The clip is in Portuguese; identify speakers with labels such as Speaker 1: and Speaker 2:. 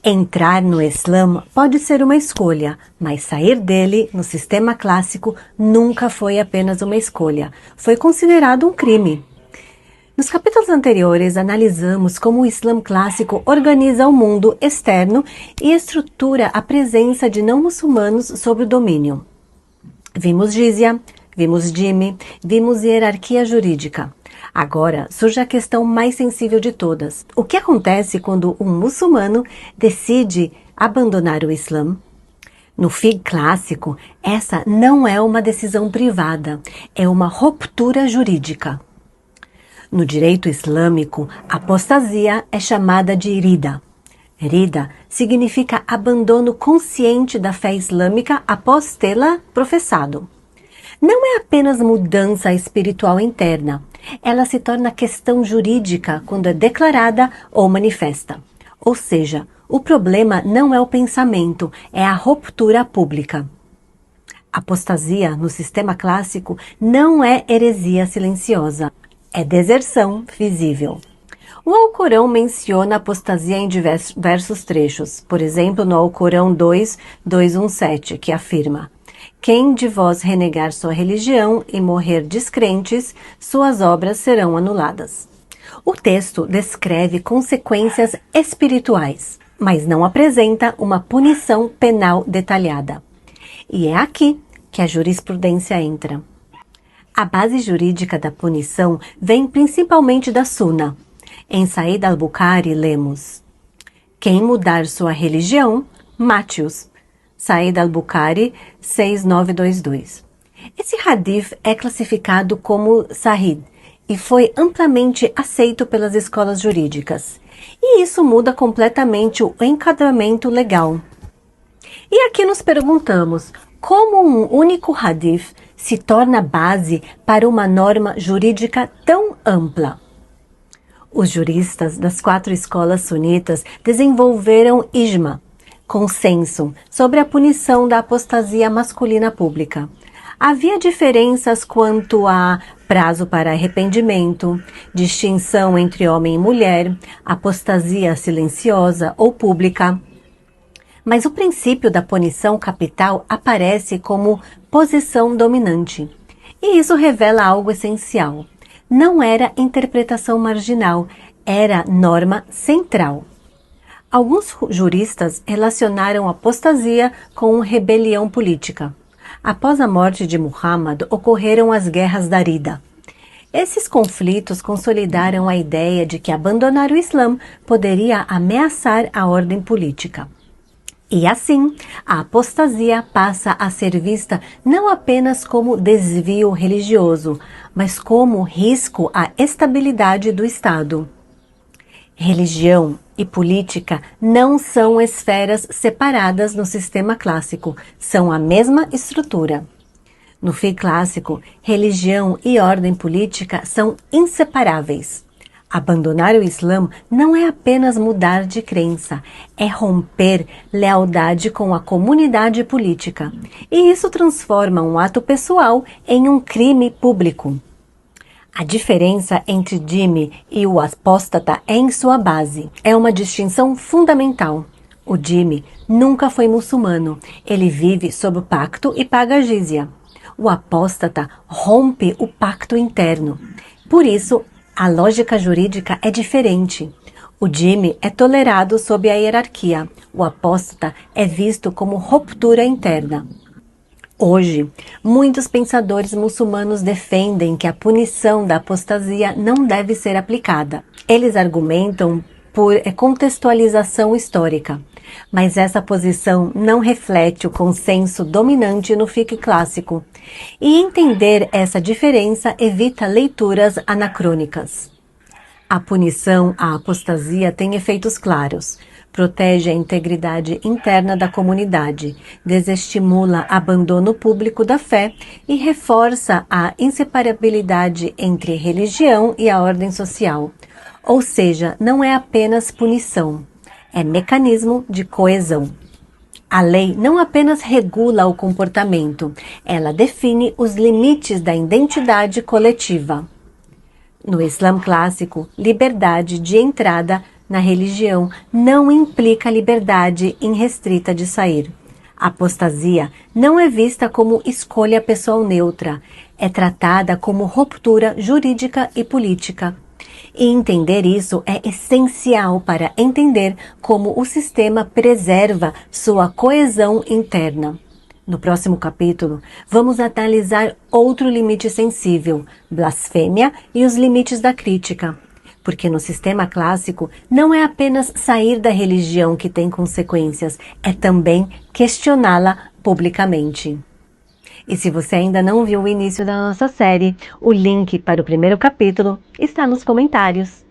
Speaker 1: Entrar no Islã pode ser uma escolha, mas sair dele, no sistema clássico, nunca foi apenas uma escolha. Foi considerado um crime. Nos capítulos anteriores, analisamos como o Islã clássico organiza o mundo externo e estrutura a presença de não-muçulmanos sob o domínio. Vimos jizya, vimos dhimmi, vimos hierarquia jurídica. Agora surge a questão mais sensível de todas. O que acontece quando um muçulmano decide abandonar o Islã? No fiqh clássico, essa não é uma decisão privada, é uma ruptura jurídica. No direito islâmico, a apostasia é chamada de rida. Rida significa abandono consciente da fé islâmica após tê-la professado. Não é apenas mudança espiritual interna, ela se torna questão jurídica quando é declarada ou manifesta. Ou seja, o problema não é o pensamento, é a ruptura pública. Apostasia, no sistema clássico, não é heresia silenciosa, é deserção visível. O Alcorão menciona a apostasia em diversos trechos, por exemplo, no Alcorão 2:217, que afirma: quem de vós renegar sua religião e morrer descrentes, suas obras serão anuladas. O texto descreve consequências espirituais, mas não apresenta uma punição penal detalhada. E é aqui que a jurisprudência entra. A base jurídica da punição vem principalmente da Sunna. Em Said al-Bukhari lemos: quem mudar sua religião, mate-os. Said al-Bukhari 6922. Esse hadith é classificado como sahih e foi amplamente aceito pelas escolas jurídicas. E isso muda completamente o enquadramento legal. E aqui nos perguntamos, como um único hadith se torna base para uma norma jurídica tão ampla? Os juristas das 4 escolas sunitas desenvolveram ijma, consenso sobre a punição da apostasia masculina pública. Havia diferenças quanto a prazo para arrependimento, distinção entre homem e mulher, apostasia silenciosa ou pública. Mas o princípio da punição capital aparece como posição dominante. E isso revela algo essencial. Não era interpretação marginal, era norma central. Alguns juristas relacionaram a apostasia com rebelião política. Após a morte de Muhammad, ocorreram as guerras da Rida. Esses conflitos consolidaram a ideia de que abandonar o Islã poderia ameaçar a ordem política. E assim, a apostasia passa a ser vista não apenas como desvio religioso, mas como risco à estabilidade do Estado. Religião e política não são esferas separadas no sistema clássico, são a mesma estrutura. No fiqh clássico, religião e ordem política são inseparáveis. Abandonar o Islã não é apenas mudar de crença, é romper lealdade com a comunidade política. E isso transforma um ato pessoal em um crime público. A diferença entre dhimmi e o apóstata é em sua base. É uma distinção fundamental. O dhimmi nunca foi muçulmano. Ele vive sob o pacto e paga jizya. O apóstata rompe o pacto interno. Por isso, a lógica jurídica é diferente. O dhimmi é tolerado sob a hierarquia. O apóstata é visto como ruptura interna. Hoje, muitos pensadores muçulmanos defendem que a punição da apostasia não deve ser aplicada. Eles argumentam por contextualização histórica, mas essa posição não reflete o consenso dominante no fiqh clássico, e entender essa diferença evita leituras anacrônicas. A punição à apostasia tem efeitos claros. Protege a integridade interna da comunidade, desestimula abandono público da fé e reforça a inseparabilidade entre religião e a ordem social. Ou seja, não é apenas punição, é mecanismo de coesão. A lei não apenas regula o comportamento, ela define os limites da identidade coletiva. No Islã clássico, liberdade de entrada na religião não implica liberdade irrestrita de sair. A apostasia não é vista como escolha pessoal neutra, é tratada como ruptura jurídica e política. E entender isso é essencial para entender como o sistema preserva sua coesão interna. No próximo capítulo, vamos analisar outro limite sensível, blasfêmia e os limites da crítica. Porque no sistema clássico, não é apenas sair da religião que tem consequências, é também questioná-la publicamente. E se você ainda não viu o início da nossa série, o link para o primeiro capítulo está nos comentários.